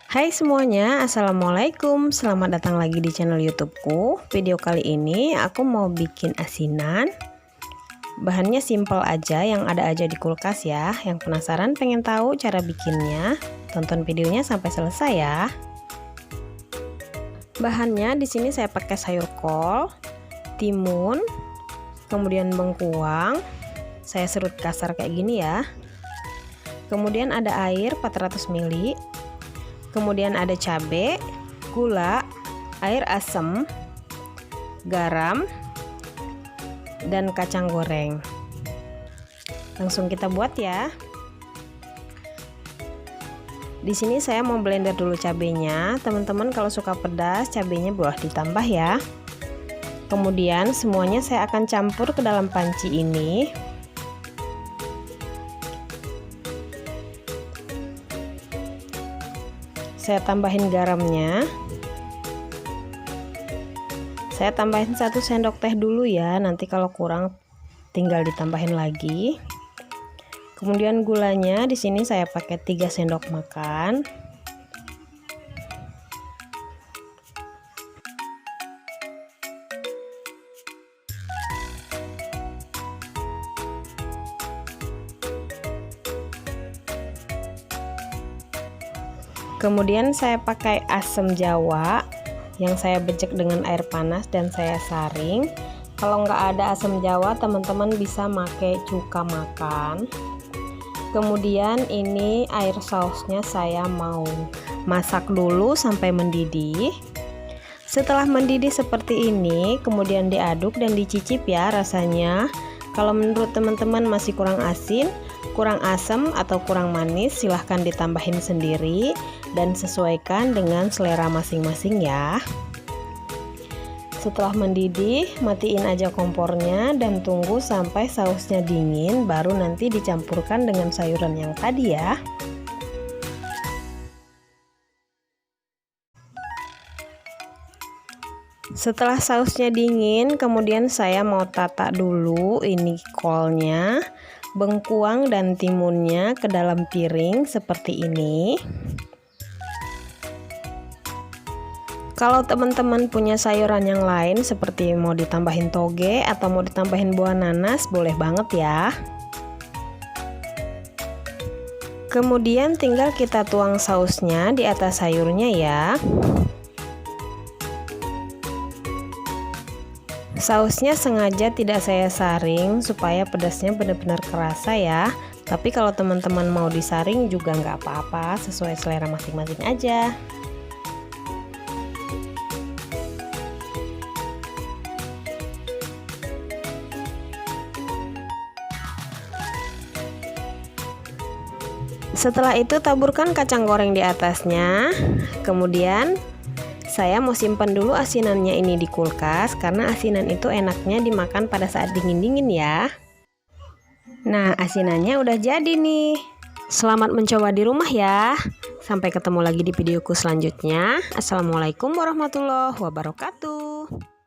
Hai semuanya, Assalamualaikum. Selamat datang lagi di channel YouTubeku. Video kali ini aku mau bikin asinan. Bahannya simple aja, yang ada aja di kulkas ya. Yang penasaran pengen tahu cara bikinnya, tonton videonya sampai selesai ya. Bahannya di sini saya pakai sayur kol, timun, kemudian bengkuang. Saya serut kasar kayak gini ya. Kemudian ada air 400 ml. Kemudian ada cabai, gula, air asam, garam, dan kacang goreng. Langsung kita buat ya. Di sini saya mau blender dulu cabenya. Teman-teman kalau suka pedas, cabenya boleh ditambah ya. Kemudian semuanya saya akan campur ke dalam panci ini. Saya tambahin garamnya. Saya tambahin 1 sendok teh dulu ya, nanti kalau kurang tinggal ditambahin lagi. Kemudian gulanya di sini saya pakai 3 sendok makan. Kemudian saya pakai asam jawa yang saya becek dengan air panas dan saya saring. Kalau nggak ada asam jawa, teman-teman bisa pakai cuka makan. Kemudian ini air sausnya saya mau masak dulu sampai mendidih. Setelah mendidih seperti ini, kemudian diaduk dan dicicip ya rasanya. Kalau menurut teman-teman masih kurang asin, kurang asam atau kurang manis, silahkan ditambahin sendiri dan sesuaikan dengan selera masing-masing ya. Setelah mendidih, matiin aja kompornya dan tunggu sampai sausnya dingin, baru nanti dicampurkan dengan sayuran yang tadi ya. Setelah sausnya dingin, kemudian saya mau tata dulu ini kolnya, bengkuang dan timunnya ke dalam piring seperti ini. Kalau teman-teman punya sayuran yang lain seperti mau ditambahin toge atau mau ditambahin buah nanas, boleh banget ya. Kemudian tinggal kita tuang sausnya di atas sayurnya ya. Sausnya sengaja tidak saya saring supaya pedasnya benar-benar kerasa ya. Tapi kalau teman-teman mau disaring juga nggak apa-apa, sesuai selera masing-masing aja. Setelah itu taburkan kacang goreng di atasnya. Kemudian saya mau simpan dulu asinannya ini di kulkas, karena asinan itu enaknya dimakan pada saat dingin-dingin ya. Nah, asinannya udah jadi nih. Selamat mencoba di rumah ya. Sampai ketemu lagi di videoku selanjutnya. Assalamualaikum warahmatullahi wabarakatuh.